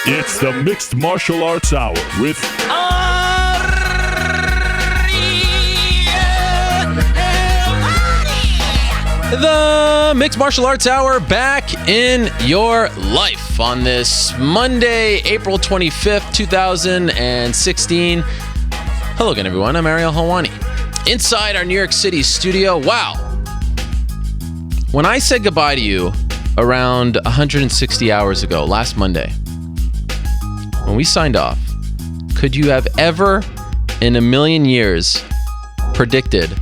It's the Mixed Martial Arts Hour with The Mixed Martial Arts Hour back in your life on this Monday, April 25th, 2016. Hello again, everyone. I'm Ariel Helwani. Inside our New York City studio. Wow. When I said goodbye to you around 160 hours ago, last Monday, when we signed off, could you have ever in a million years predicted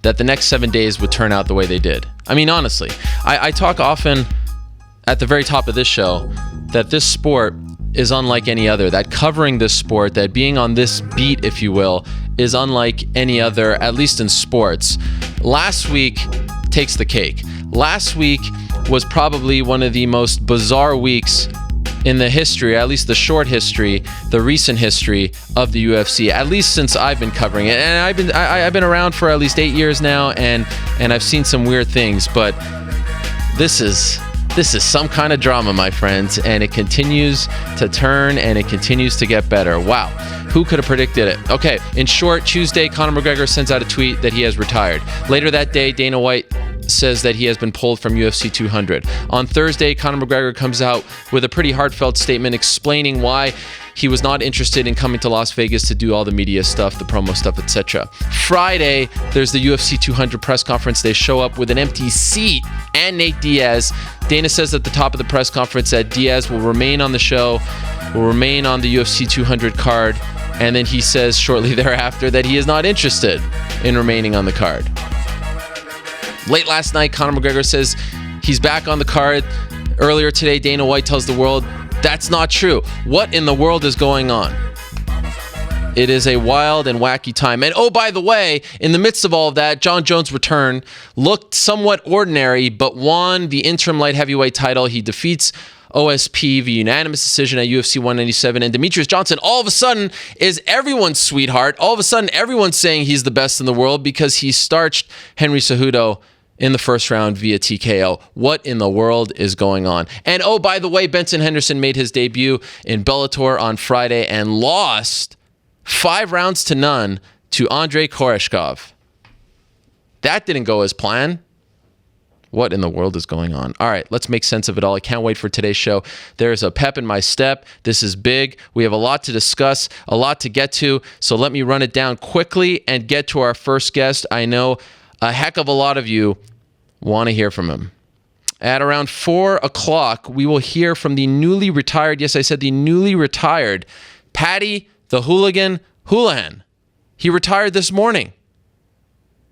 that the next 7 days would turn out the way they did? I mean, honestly, I talk often at the very top of this show that this sport is unlike any other, that covering this sport, that being on this beat, if you will, is unlike any other, at least in sports. Last week takes the cake. Last week was probably one of the most bizarre weeks in the history, at least the short history, the recent history of the UFC, at least since I've been covering it. And I've been around for at least 8 years now, and I've seen some weird things, but this is some kind of drama, my friends, and it continues to turn and it continues to get better. Wow. Who could have predicted it? Okay, in short, Tuesday, Conor McGregor sends out a tweet that he has retired. Later that day, Dana White says that he has been pulled from UFC 200. On Thursday, Conor McGregor comes out with a pretty heartfelt statement explaining why he was not interested in coming to Las Vegas to do all the media stuff, the promo stuff, etc. Friday, there's the UFC 200 press conference. They show up with an empty seat and Nate Diaz. Dana says at the top of the press conference that Diaz will remain on the show, will remain on the UFC 200 card, and then he says shortly thereafter that he is not interested in remaining on the card. Late last night, Conor McGregor says he's back on the card. Earlier today, Dana White tells the world that's not true. What in the world is going on? It is a wild and wacky time. And oh, by the way, in the midst of all of that, John Jones' return looked somewhat ordinary, but won the interim light heavyweight title. He defeats OSP via unanimous decision at UFC 197. And Demetrious Johnson, all of a sudden, is everyone's sweetheart. All of a sudden, everyone's saying he's the best in the world because he starched Henry Cejudo in the first round via TKO. What in the world is going on? And oh, by the way, Benson Henderson made his debut in Bellator on Friday and lost 5 rounds to none to Andrei Koreshkov. That didn't go as planned. What in the world is going on? All right, let's make sense of it all. I can't wait for today's show. There's a pep in my step. This is big. We have a lot to discuss, a lot to get to. So let me run it down quickly and get to our first guest. I know a heck of a lot of you want to hear from him. At around 4 o'clock, we will hear from the newly retired, yes, I said the newly retired, Paddy the Hooligan Houlihan. He retired this morning.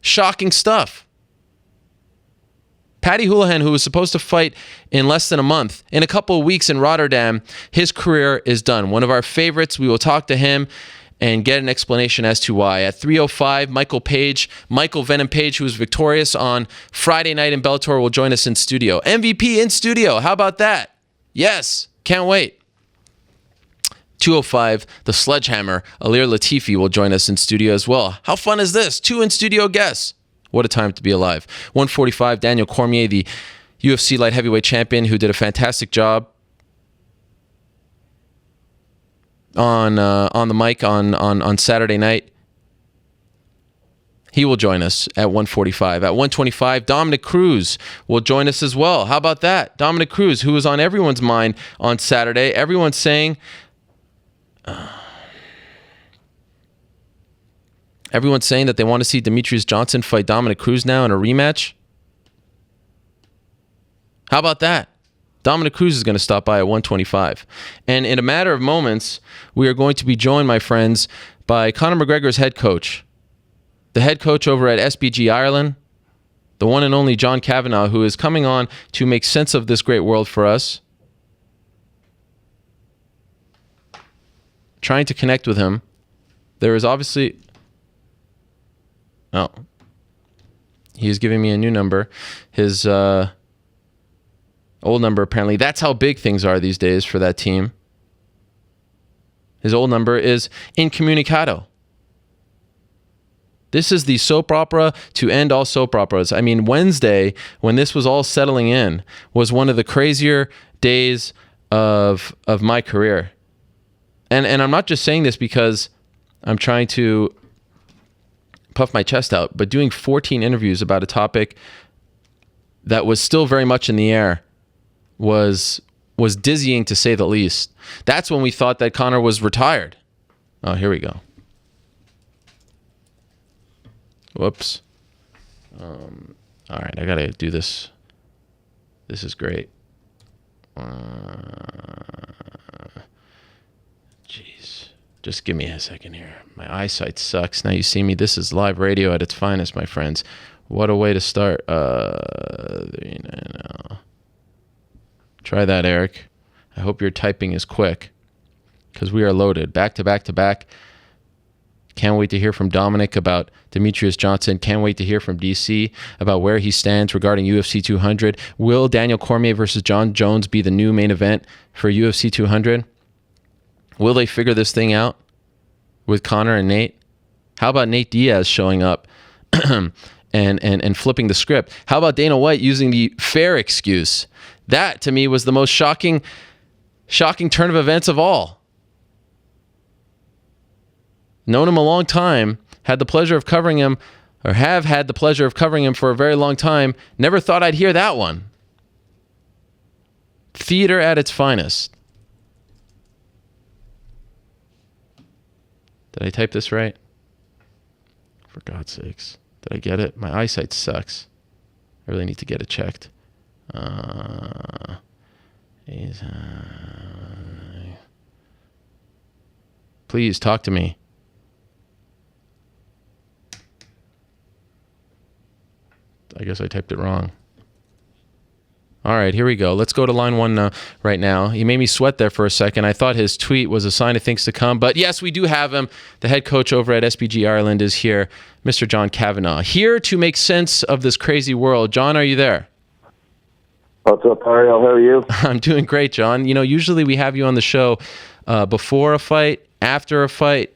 Shocking stuff. Paddy Houlihan, who was supposed to fight in less than a month, in a couple of weeks in Rotterdam, his career is done. One of our favorites. We will talk to him and get an explanation as to why. At 3:05, Michael Venom Page, who was victorious on Friday night in Bellator, will join us in studio. MVP in studio. How about that? Yes. Can't wait. 2:05, the Sledgehammer, Alir Latifi, will join us in studio as well. How fun is this? 2 in-studio guests. What a time to be alive. 1:45, Daniel Cormier, the UFC light heavyweight champion, who did a fantastic job on the mic on Saturday night. He will join us at 1:45. At 1:25, Dominick Cruz will join us as well. How about that? Dominick Cruz, who was on everyone's mind on Saturday. Everyone's saying that they want to see Demetrious Johnson fight Dominick Cruz now in a rematch. How about that? Dominick Cruz is going to stop by at 1:25. And in a matter of moments, we are going to be joined, my friends, by Conor McGregor's head coach, the head coach over at SBG Ireland, the one and only John Kavanagh, who is coming on to make sense of this great world for us. Trying to connect with him. There is obviously... Oh. He's giving me a new number. His old number, apparently. That's how big things are these days for that team. His old number is incommunicado. This is the soap opera to end all soap operas. I mean, Wednesday, when this was all settling in, was one of the crazier days of my career. And I'm not just saying this because I'm trying to puff my chest out, but doing 14 interviews about a topic that was still very much in the air was dizzying, to say the least. That's when we thought that Conor was retired. Oh, here we go. Whoops. All right, I gotta do this. This is great. Jeez. Just give me a second here. My eyesight sucks. Now you see me. This is live radio at its finest, my friends. What a way to start. Try that, Eric. I hope your typing is quick, because we are loaded. Back to back to back. Can't wait to hear from Dominic about Demetrius Johnson. Can't wait to hear from DC about where he stands regarding UFC 200. Will Daniel Cormier versus John Jones be the new main event for UFC 200? Will they figure this thing out with Conor and Nate? How about Nate Diaz showing up and flipping the script? How about Dana White using the fair excuse? That, to me, was the most shocking turn of events of all. Known him a long time, had the pleasure of covering him, or have had the pleasure of covering him for a very long time. Never thought I'd hear that one. Theater at its finest. Did I type this right? For God's sakes. Did I get it? My eyesight sucks. I really need to get it checked. Please talk to me. I guess I typed it wrong. All right, here we go. Let's go to line one right now. He made me sweat there for a second. I thought his tweet was a sign of things to come. But yes, we do have him. The head coach over at SBG Ireland is here, Mr. John Kavanagh, here to make sense of this crazy world. John, are you there? What's up, Ariel? How are you? I'm doing great, John. You know, usually we have you on the show before a fight, after a fight.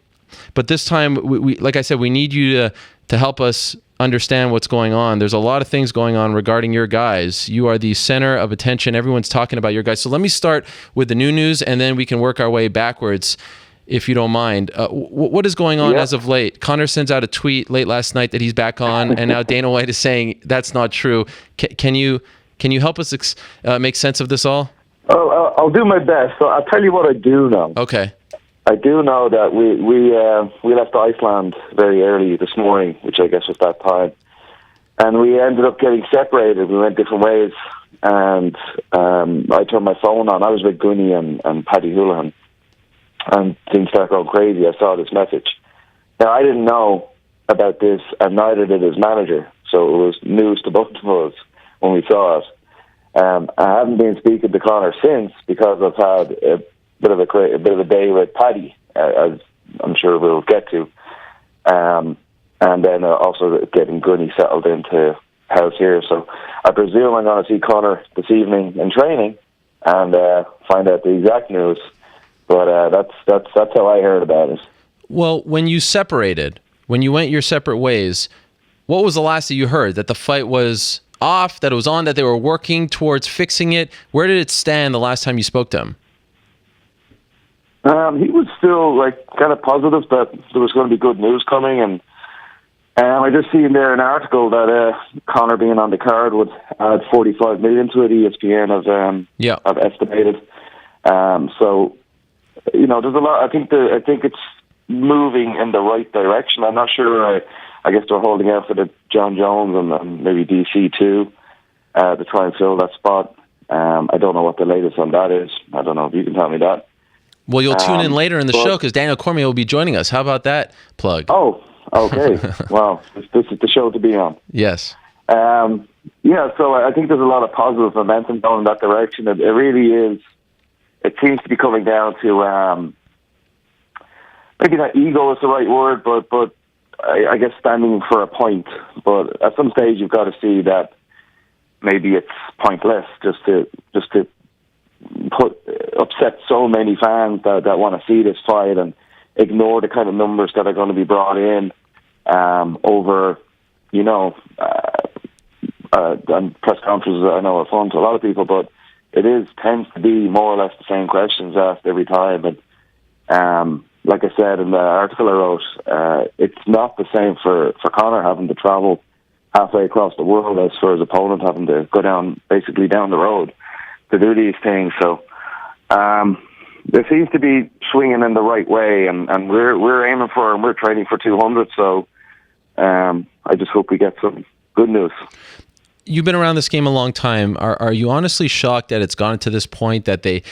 But this time, we like I said, we need you to help us understand what's going on. There's a lot of things going on regarding your guys. You are the center of attention. Everyone's talking about your guys. So let me start with the new news, and then we can work our way backwards, if you don't mind. What is going on as of late? Conor sends out a tweet late last night that he's back on, and now Dana White is saying that's not true. Can you help us make sense of this all? Oh, I'll do my best. So I'll tell you what I do know. Okay. I do know that we left Iceland very early this morning, which I guess was that time, and we ended up getting separated. We went different ways, and I turned my phone on. I was with Gunny and Paddy Houlihan, and things started going crazy. I saw this message. Now, I didn't know about this, and neither did his manager, so it was news to both of us when we saw it. I haven't been speaking to Conor since, because I've had a bit of a day with Paddy, as I'm sure we'll get to, and then also getting Gunny settled into house here. So I presume I'm going to see Conor this evening in training and find out the exact news. But that's how I heard about it. Well, when you separated, when you went your separate ways, what was the last that you heard? That the fight was off, that it was on, that they were working towards fixing it? Where did it stand the last time you spoke to him? He was still kind of positive that there was going to be good news coming, and I just seen there an article that Conor being on the card would add 45 million to it. ESPN have estimated. So there's a lot. I think it's moving in the right direction. I'm not sure. I guess they're holding out for the John Jones and maybe DC too to try and fill that spot. I don't know what the latest on that is. I don't know if you can tell me that. Well, you'll tune in later in the show because Daniel Cormier will be joining us. How about that plug? Oh, okay. Wow. This is the show to be on. Yes. So I think there's a lot of positive momentum going in that direction. It really is. It seems to be coming down to maybe not ego is the right word, but I guess standing for a point. But at some stage, you've got to see that maybe it's pointless just to upset so many fans that want to see this fight and ignore the kind of numbers that are going to be brought in over, and press conferences I know are fun to a lot of people, but tends to be more or less the same questions asked every time. And like I said in the article I wrote, it's not the same for Conor having to travel halfway across the world as for his opponent having to go basically down the road to do these things. So there seems to be swinging in the right way, and we're aiming for, and we're training for 200. So I just hope we get some good news. You've been around this game a long time. Are you honestly shocked that it's gotten to this point, that they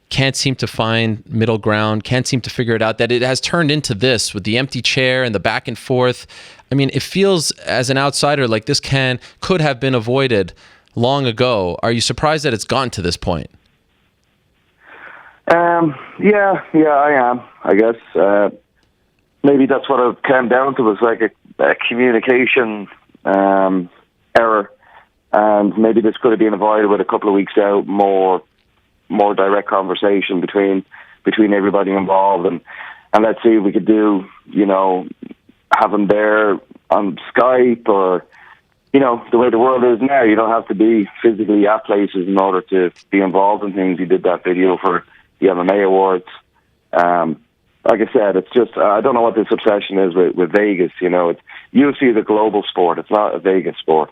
can't seem to find middle ground, can't seem to figure it out, that it has turned into this with the empty chair and the back and forth? I mean, it feels as an outsider like this could have been avoided long ago. Are you surprised that it's gotten to this point? Yeah, I am. I guess maybe that's what it came down to, was like a communication error, and maybe this could have been avoided with a couple of weeks out, more direct conversation between everybody involved, and let's see if we could do, have them there on Skype, or the way the world is now, you don't have to be physically at places in order to be involved in things. You did that video for the MMA awards. Like I said, it's just, I don't know what this obsession is with Vegas. UFC is a global sport. It's not a Vegas sport.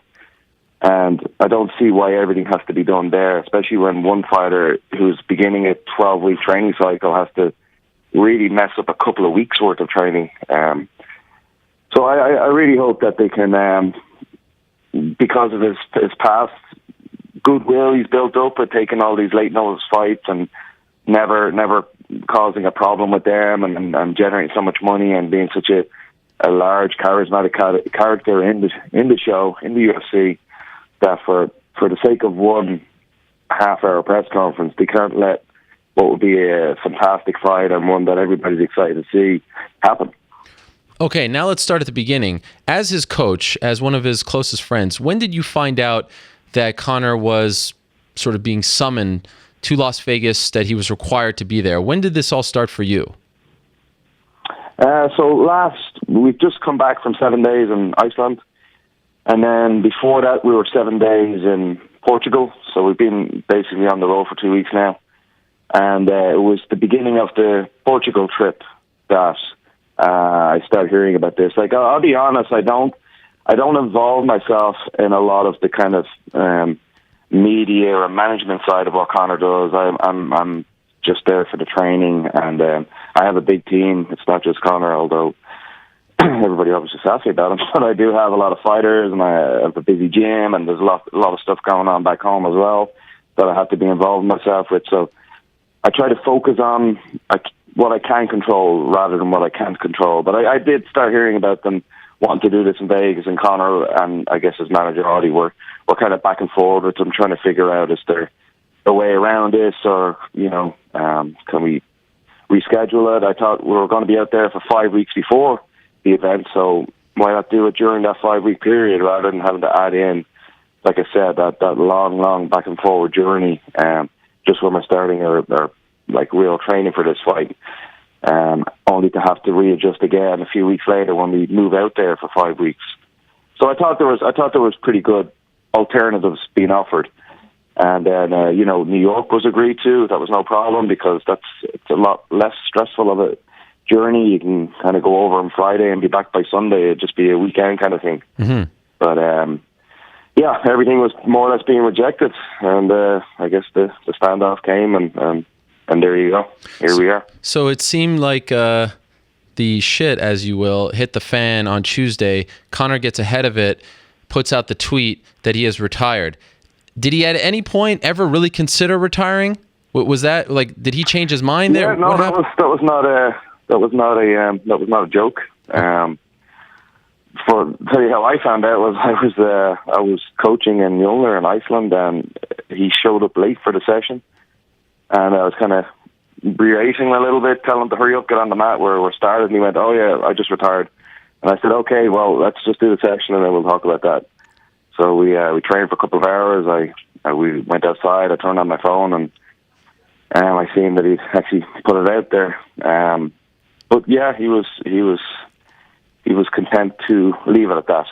And I don't see why everything has to be done there, especially when one fighter who's beginning a 12-week training cycle has to really mess up a couple of weeks' worth of training. So I really hope that they can, because of his past goodwill he's built up with taking all these late notice fights and never causing a problem with them, and generating so much money and being such a large, charismatic character in the show, in the UFC, that for the sake of one half-hour press conference, they can't let what would be a fantastic fight and one that everybody's excited to see happen. Okay, now let's start at the beginning. As his coach, as one of his closest friends, when did you find out that Conor was sort of being summoned to Las Vegas, that he was required to be there? When did this all start for you? We've just come back from 7 days in Iceland. And then before that, we were 7 days in Portugal. So we've been basically on the road for 2 weeks now. And it was the beginning of the Portugal trip that I started hearing about this. Like, I'll be honest, I don't involve myself in a lot of the kind of media or management side of what Conor does. I'm just there for the training, and I have a big team. It's not just Conor, although everybody obviously asks me about him. But I do have a lot of fighters, and I have a busy gym, and there's a lot of stuff going on back home as well that I have to be involved myself with. So I try to focus on what I can control rather than what I can't control. But I did start hearing about them wanting to do this in Vegas, and Conor and I guess his manager Audie were kind of back and forth with them, trying to figure out, is there a way around this, or can we reschedule it? I thought we were going to be out there for 5 weeks before the event, so why not do it during that 5 week period rather than having to add in, like I said, that long back and forward journey, just when we're starting our like real training for this fight, only to have to readjust again a few weeks later when we move out there for 5 weeks. So I thought there was pretty good alternatives being offered, and then New York was agreed to. That was no problem, because it's a lot less stressful of a journey. You can kind of go over on Friday and be back by Sunday. It'd just be a weekend kind of thing. Mm-hmm. But everything was more or less being rejected, and I guess the standoff came, and there you go. Here we are. So it seemed like the shit, as you will, hit the fan on Tuesday. Conor gets ahead of it, puts out the tweet that he has retired. Did he at any point ever really consider retiring? Was that like, did he change his mind there? Yeah, no, that was not a joke. For tell you how I found out was I was coaching in Mjolnir in Iceland, and he showed up late for the session, and I was kind of berating a little bit, telling him to hurry up, get on the mat where we're started, and he went, "Oh yeah, I just retired." And I said, "Okay, well, let's just do the session and then we'll talk about that." So we trained for a couple of hours. We went outside. I turned on my phone, and I seen that he actually put it out there. But yeah, he was content to leave it at that.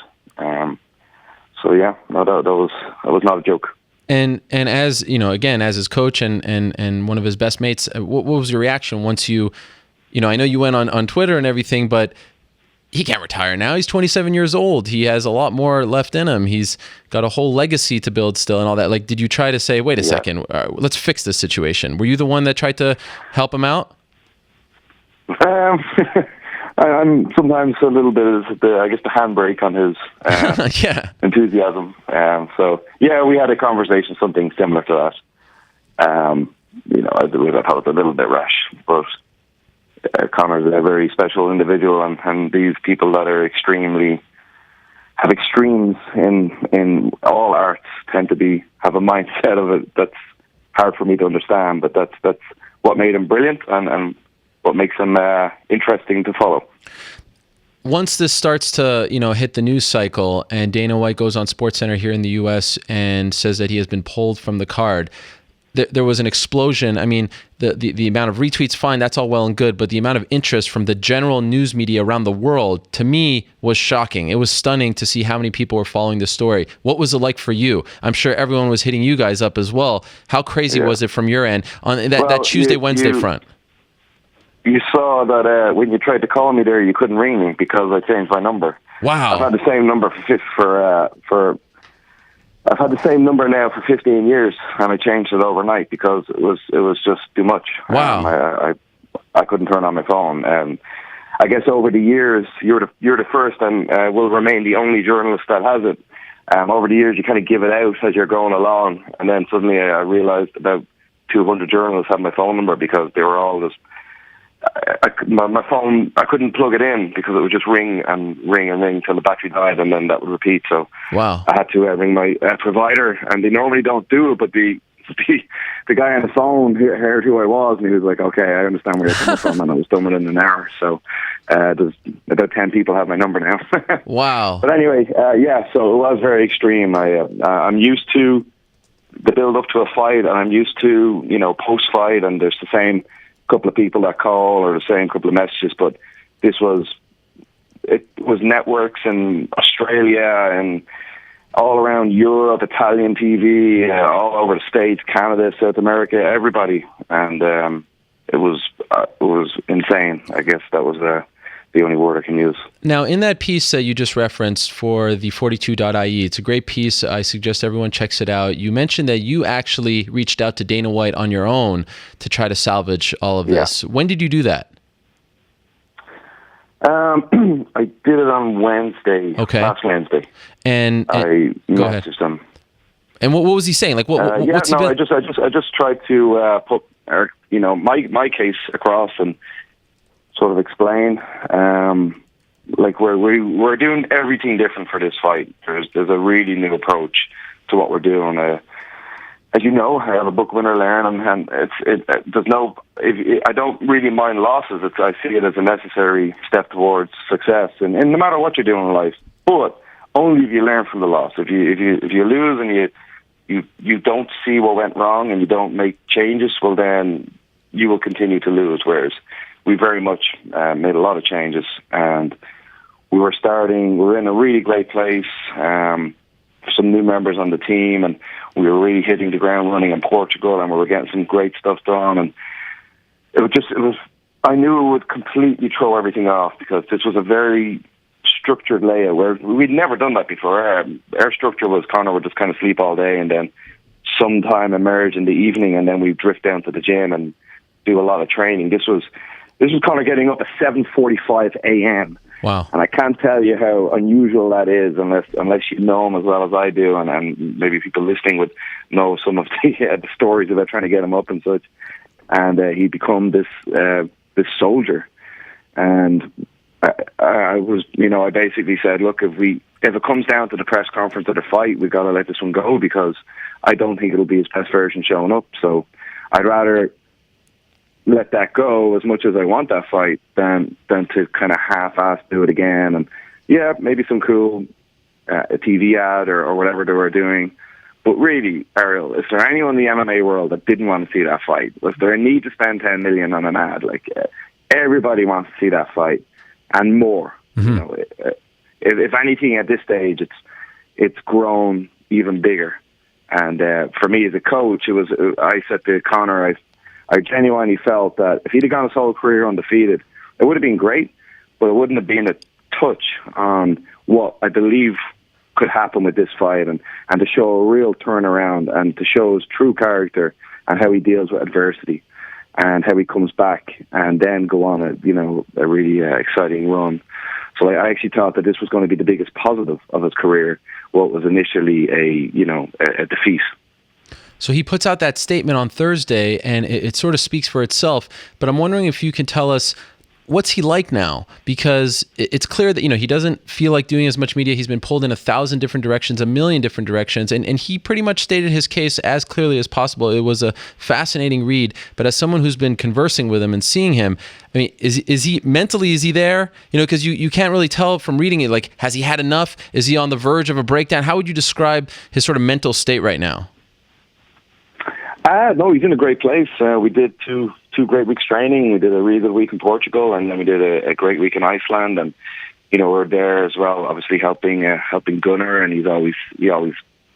So yeah, no, that was not a joke. And as you know, again, as his coach and one of his best mates, what was your reaction once you know, I know you went on Twitter and everything, but he can't retire now. He's 27 years old. He has a lot more left in him. He's got a whole legacy to build still and all that. Like, did you try to say, wait a second, let's fix this situation? Were you the one that tried to help him out? I'm sometimes a little bit of the handbrake on his enthusiasm. So we had a conversation, something similar to that. You know, I thought it was a little bit rash, but Conor's a very special individual, and these people that are have extremes in all arts tend to have a mindset of it that's hard for me to understand. But that's what made him brilliant, and what makes him interesting to follow. Once this starts to, you know, hit the news cycle, and Dana White goes on SportsCenter here in the U.S. and says that he has been pulled from the card, there was an explosion. I mean, the amount of retweets, fine, that's all well and good, but the amount of interest from the general news media around the world, to me, was shocking. It was stunning to see how many people were following the story. What was it like for you? I'm sure everyone was hitting you guys up as well. How crazy was it from your end on that Tuesday, Wednesday front? You saw that when you tried to call me there, you couldn't ring me because I changed my number. Wow. I've had the same number I've had the same number now for 15 years, and I changed it overnight because it was just too much. Wow. I couldn't turn on my phone. I guess over the years, you're the first and will remain the only journalist that has it. Over the years, you kind of give it out as you're going along, and then suddenly I realized about 200 journalists had my phone number because they were all just. My phone, I couldn't plug it in because it would just ring and ring and ring till the battery died, and then that would repeat. So wow. I had to ring my provider, and they normally don't do it, but the guy on the phone heard who I was, and he was like, "Okay, I understand where you're coming from," and I was done within an hour. So there's about 10 people have my number now. Wow. But anyway, so it was very extreme. I'm used to the build up to a fight, and I'm used to, you know, post fight, and there's the same couple of people that call or the same couple of messages, but it was networks in Australia and all around Europe, Italian TV, all over the States, Canada, South America, everybody, and it was insane. I guess that was the only word I can use. Now, in that piece that you just referenced for the 42.ie, it's a great piece. I suggest everyone checks it out. You mentioned that you actually reached out to Dana White on your own to try to salvage all of this. When did you do that? I did it on Wednesday. Okay. Last Wednesday. And I go ahead. messaged him. And what was he saying? Like, what's he been? I just tried to put my case across and sort of explain. Like we're doing everything different for this fight. There's a really new approach to what we're doing. As you know, I have a book, Win or Learn, and I don't really mind losses. I see it as a necessary step towards success, and no matter what you're doing in life. But only if you learn from the loss. If you lose and you don't see what went wrong and you don't make changes, well then you will continue to lose. Whereas we very much made a lot of changes, and we're in a really great place. Some new members on the team, and we were really hitting the ground running in Portugal, and we were getting some great stuff done. And I knew it would completely throw everything off because this was a very structured layout where we'd never done that before. Our structure was Conor would just kind of sleep all day and then sometime emerge in the evening, and then we'd drift down to the gym and do a lot of training. This was Conor getting up at 7:45 a.m. Wow. And I can't tell you how unusual that is unless you know him as well as I do, and maybe people listening would know some of the stories about trying to get him up and such. And he'd become this soldier. And I basically said, look, if it comes down to the press conference or the fight, we've got to let this one go because I don't think it'll be his best version showing up. So I'd rather let that go as much as I want that fight than to kind of half-ass do it again. And yeah, maybe some cool a TV ad or whatever they were doing. But really, Ariel, is there anyone in the MMA world that didn't want to see that fight? Was there a need to spend $10 million on an ad? Like everybody wants to see that fight and more. Mm-hmm. You know, if anything, at this stage, it's grown even bigger. And for me as a coach, I said to Conor, I genuinely felt that if he'd have gone his whole career undefeated, it would have been great, but it wouldn't have been a touch on what I believe could happen with this fight, and to show a real turnaround and to show his true character and how he deals with adversity and how he comes back and then go on a really exciting run. So I actually thought that this was going to be the biggest positive of his career, what was initially a defeat. So he puts out that statement on Thursday, and it sort of speaks for itself. But I'm wondering if you can tell us, what's he like now? Because it's clear that, he doesn't feel like doing as much media. He's been pulled in 1,000 different directions, 1,000,000 different directions. And he pretty much stated his case as clearly as possible. It was a fascinating read. But as someone who's been conversing with him and seeing him, I mean, is he mentally, is he there? Because you can't really tell from reading it. Like, has he had enough? Is he on the verge of a breakdown? How would you describe his sort of mental state right now? No, he's in a great place. We did two great weeks training. We did a really good week in Portugal, and then we did a great week in Iceland. And we're there as well, obviously helping Gunnar, and he always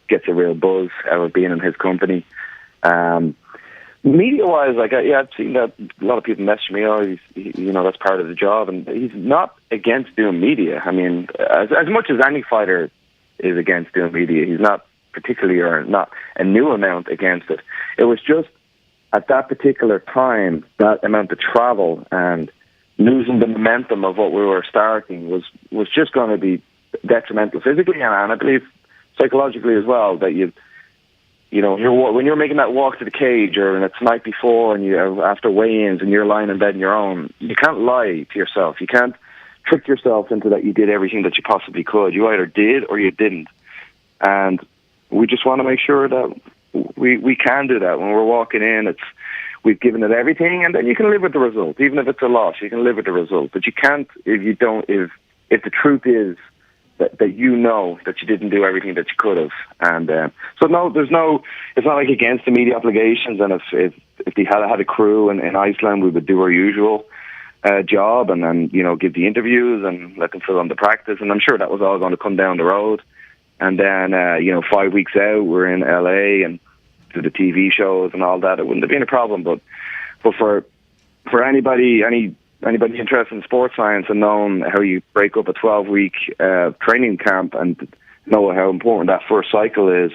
gets a real buzz out of being in his company. Media-wise, I've seen that a lot of people message me. That's part of the job, and he's not against doing media. I mean, as much as any fighter is against doing media, he's not particularly, or not a new amount against it. It was just at that particular time, that amount of travel and losing the momentum of what we were starting was just going to be detrimental physically, and I believe psychologically as well. That when you're making that walk to the cage, or it's night before, and you after weigh-ins, and you're lying in bed on your own, you can't lie to yourself. You can't trick yourself into that you did everything that you possibly could. You either did or you didn't, and we just want to make sure that we can do that. When we're walking in, we've given it everything, and then you can live with the result. Even if it's a loss, you can live with the result. But you can't if the truth is that that you didn't do everything that you could have. And so no, it's not like against the media obligations. And if they had a crew in Iceland, we would do our usual job, and then give the interviews and let them fill on the practice. And I'm sure that was all going to come down the road. And then, 5 weeks out, we're in LA and do the TV shows and all that. It wouldn't have been a problem. But for anybody interested in sports science and knowing how you break up a 12-week training camp and know how important that first cycle is,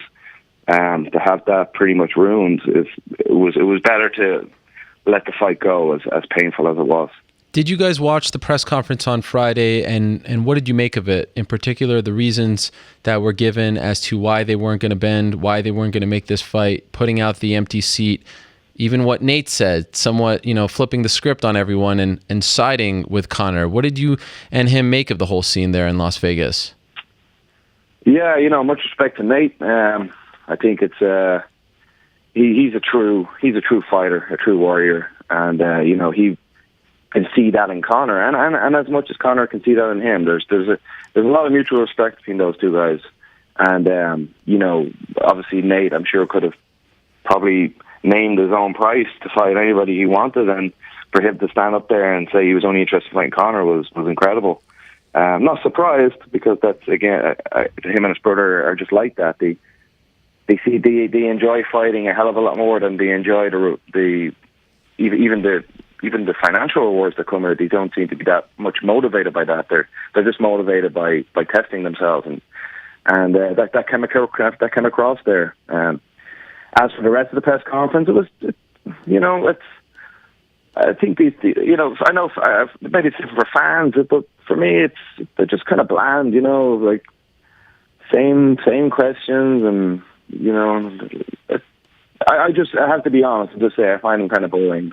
to have that pretty much ruined, it was better to let the fight go, as painful as it was. Did you guys watch the press conference on Friday, and what did you make of it? In particular, the reasons that were given as to why they weren't going to bend, why they weren't going to make this fight, putting out the empty seat, even what Nate said, somewhat, flipping the script on everyone and siding with Conor. What did you and him make of the whole scene there in Las Vegas? Yeah, much respect to Nate. I think it's he's a true fighter, a true warrior, and he can see that in Conor, and as much as Conor can see that in him, there's a lot of mutual respect between those two guys. And obviously Nate, I'm sure, could have probably named his own price to fight anybody he wanted, and for him to stand up there and say he was only interested in fighting Conor was incredible. I'm not surprised, because that's, again, him and his brother are just like that. They enjoy fighting a hell of a lot more than they enjoy even the financial rewards that come with it. They don't seem to be that much motivated by that. They're just motivated by testing themselves, and that came across there. As for the rest of the press conference, I think I know maybe it's different for fans, but for me, they're just kind of bland. Like same questions, and I have to be honest and just say I find them kind of boring.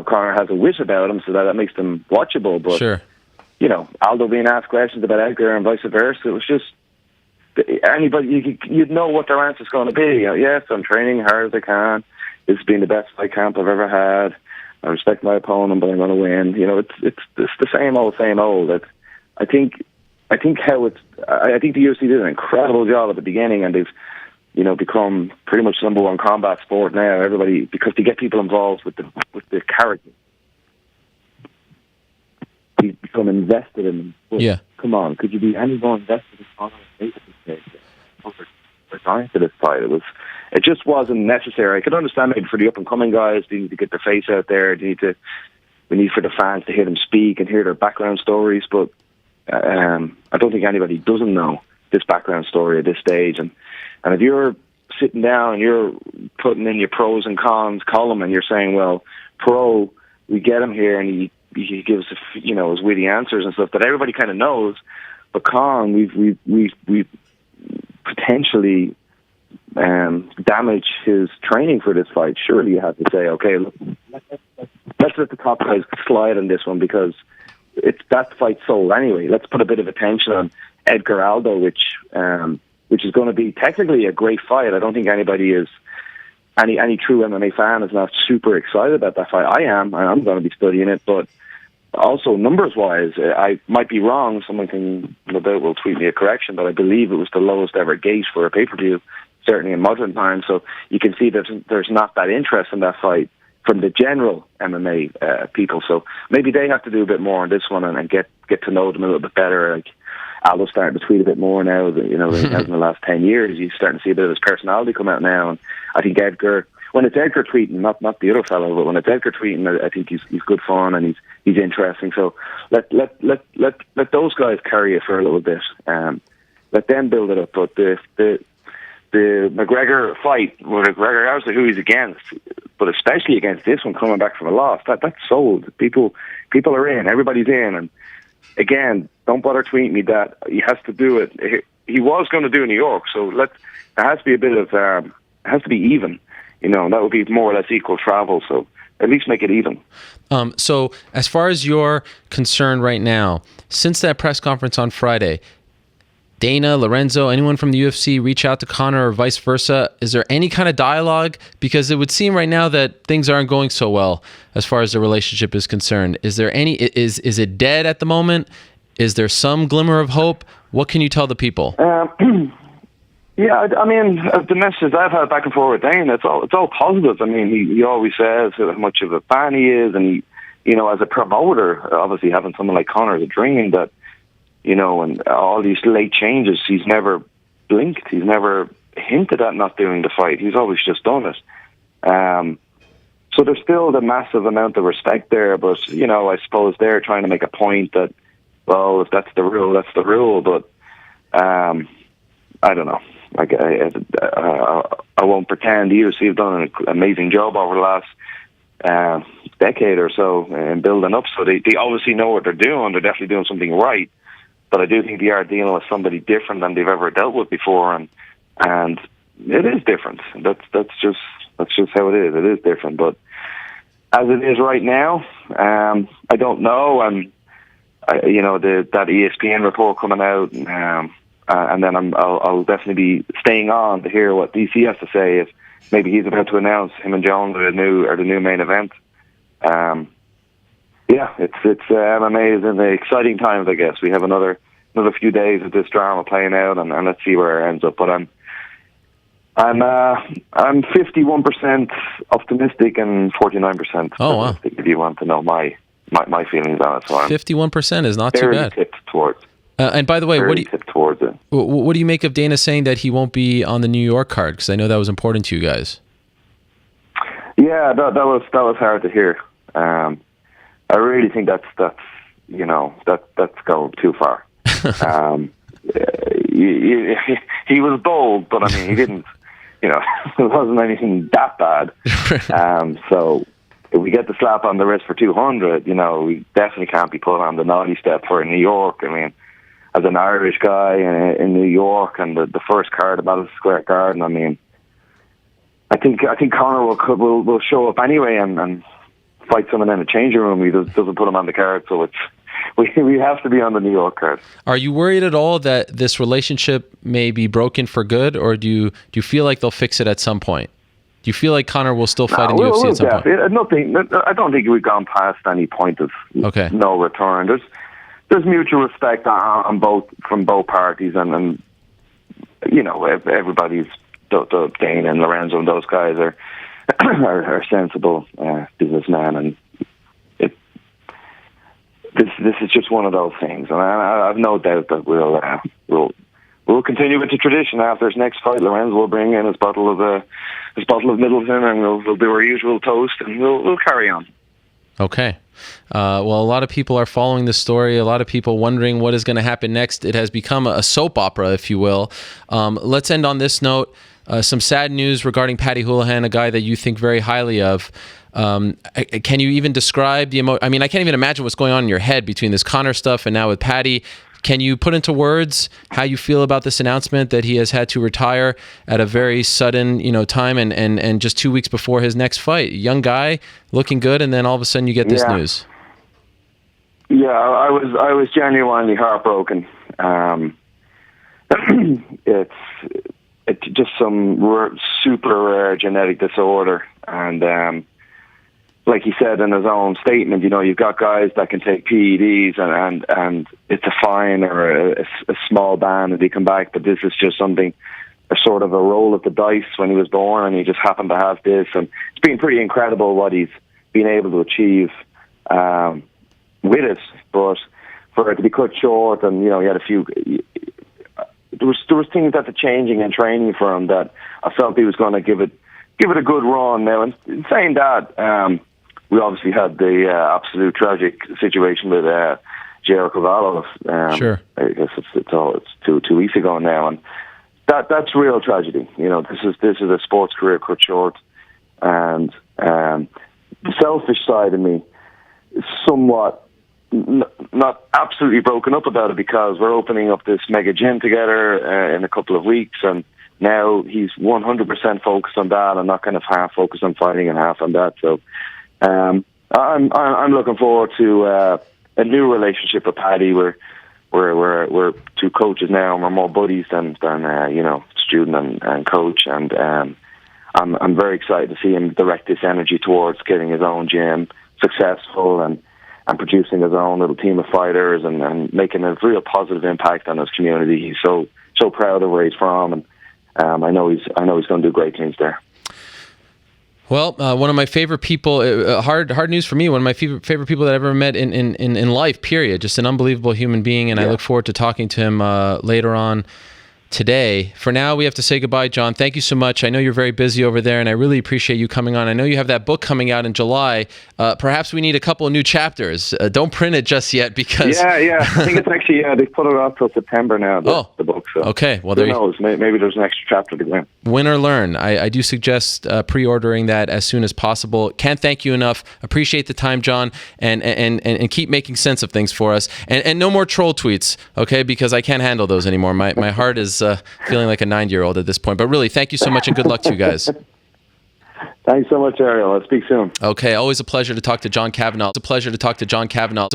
Conor has a wish about him, so that makes them watchable. But sure, Aldo being asked questions about Edgar and vice versa, it was just anybody you'd know what their answer's going to be. Yes, I'm training hard as I can. This has been the best fight camp I've ever had. I respect my opponent, but I'm going to win. It's the same old. I think the UFC did an incredible job at the beginning, and they've become pretty much number one combat sport now. Everybody, because they get people involved with the character. You become invested in them. Well, yeah. Come on, could you be any more invested in Conor? resigned to this fight. It just wasn't necessary. I could understand maybe for the up and coming guys, they need to get their face out there. We need for the fans to hear them speak and hear their background stories. But I don't think anybody doesn't know this background story at this stage. And if you're sitting down and you're putting in your pros and cons column and you're saying, well, pro, we get him here and he gives his witty answers and stuff that everybody kind of knows, but con, we've potentially damaged his training for this fight. Surely you have to say, okay, look, let's let the top guys slide on this one because that fight's sold anyway. Let's put a bit of attention on Edgar Aldo, which is going to be technically a great fight. I don't think anybody is. Any true MMA fan is not super excited about that fight. I am. I'm going to be studying it, but also numbers-wise, I might be wrong. Someone can, no doubt, will tweet me a correction, but I believe it was the lowest ever gate for a pay-per-view, certainly in modern times. So you can see that there's not that interest in that fight from the general MMA people. So maybe they have to do a bit more on this one and get to know them a little bit better. Like Aldo's starting to tweet a bit more now. In the last 10 years, you're starting to see a bit of his personality come out now. And I think Edgar, when it's Edgar tweeting, not the other fellow, but when it's Edgar tweeting, I think he's good fun and he's interesting. So let those guys carry it for a little bit. Let them build it up. But the McGregor fight, McGregor, who he's against, but especially against this one coming back from a loss, that's sold. People are in. Everybody's in. And again, don't bother tweeting me that he has to do it. He was going to do New York, so there has to be a bit of it has to be even. That would be more or less equal travel. So at least make it even. So as far as you're concerned right now, since that press conference on Friday, Dana, Lorenzo, anyone from the UFC reach out to Conor or vice versa? Is there any kind of dialogue? Because it would seem right now that things aren't going so well as far as the relationship is concerned. Is there any? Is it dead at the moment? Is there some glimmer of hope? What can you tell the people? Yeah, I mean, the messages I've had back and forth with Dana, it's all positive. I mean, he always says how much of a fan he is, and as a promoter, obviously having someone like Conor is a dream that. And all these late changes, he's never blinked. He's never hinted at not doing the fight. He's always just done it. So there's still the massive amount of respect there, but, I suppose they're trying to make a point that, well, if that's the rule, that's the rule. But I don't know. Like I won't pretend. The UFC have done an amazing job over the last decade or so in building up. So they obviously know what they're doing. They're definitely doing something right. But I do think they are dealing with somebody different than they've ever dealt with before, and it is different. That's just how it is. It is different. But as it is right now, I don't know. And that ESPN report coming out, and then I'll definitely be staying on to hear what DC has to say. If maybe he's about to announce him and Jones are the new main event. Yeah, it's MMA is in the exciting times, I guess. We have another few days of this drama playing out, and let's see where it ends up. But I'm 51% optimistic and 49% pessimistic. If you want to know my feelings on it, so 51% is not too bad. Tipped towards. And by the way, what do you make of Dana saying that he won't be on the New York card? Because I know that was important to you guys. Yeah, that was hard to hear. I really think that's going too far. He was bold, but I mean, he didn't. It wasn't anything that bad. So if we get the slap on the wrist for 200, we definitely can't be put on the naughty step for New York. I mean, as an Irish guy in New York and the first card at Madison Square Garden, I mean, I think Conor will show up anyway and fight someone in a changing room. He doesn't put him on the card, so we have to be on the New York card. Are you worried at all that this relationship may be broken for good, or do you feel like they'll fix it at some point? Do you feel like Conor will still fight in UFC at some point? I don't think we've gone past any point of no return. There's mutual respect from both parties, and everybody's Dana and Lorenzo and those guys are sensible businessmen, and this is just one of those things. And I have no doubt that we'll we'll continue with the tradition. After his next fight, Lorenz will bring in his bottle of Middleton, and we'll do our usual toast, and we'll carry on. Okay. Well, a lot of people are following this story. A lot of people wondering what is going to happen next. It has become a soap opera, if you will. Let's end on this note. Some sad news regarding Paddy Holohan, a guy that you think very highly of. Can you even describe the I mean, I can't even imagine what's going on in your head between this Conor stuff and now with Paddy. Can you put into words how you feel about this announcement that he has had to retire at a very sudden, time and just 2 weeks before his next fight? Young guy, looking good, and then all of a sudden you get this news. Yeah, I was genuinely heartbroken. It's just some super rare genetic disorder, and like he said in his own statement, you've got guys that can take PEDs and it's a fine or a small ban and they come back, but this is just something, a sort of a roll of the dice when he was born, and he just happened to have this, and it's been pretty incredible what he's been able to achieve with it. But for it to be cut short, and he had a few, there was things that were changing and training for him that I felt he was going to give it a good run. Now, in saying that, we obviously had the absolute tragic situation with John Kavanagh. Sure. I guess it's 2 weeks ago now, and that's real tragedy. This is a sports career cut short, and the selfish side of me is somewhat not absolutely broken up about it, because we're opening up this mega gym together in a couple of weeks, and now he's 100% focused on that, and not kind of half focused on fighting and half on that. So I'm looking forward to a new relationship with Paddy. We're two coaches now, and we're more buddies than student and coach, and I'm very excited to see him direct this energy towards getting his own gym successful and producing his own little team of fighters and making a real positive impact on his community. He's so proud of where he's from, and I know he's going to do great things there. Well, one of my favorite people, hard news for me, one of my favorite people that I've ever met in life, period. Just an unbelievable human being, and I look forward to talking to him later on today. For now, we have to say goodbye, John. Thank you so much. I know you're very busy over there, and I really appreciate you coming on. I know you have that book coming out in July. Perhaps we need a couple of new chapters. Don't print it just yet, because... Yeah. I think it's actually, they put it off till September now, the book. So okay. Well, who knows? Maybe there's an extra chapter to go in. Win or learn. I do suggest pre-ordering that as soon as possible. Can't thank you enough. Appreciate the time, John, and keep making sense of things for us. And no more troll tweets, okay? Because I can't handle those anymore. My heart is feeling like a 9-year-old at this point. But really, thank you so much, and good luck to you guys. Thanks so much, Ariel. Let's speak soon. Okay, always a pleasure to talk to John Kavanagh. It's a pleasure to talk to John Kavanagh.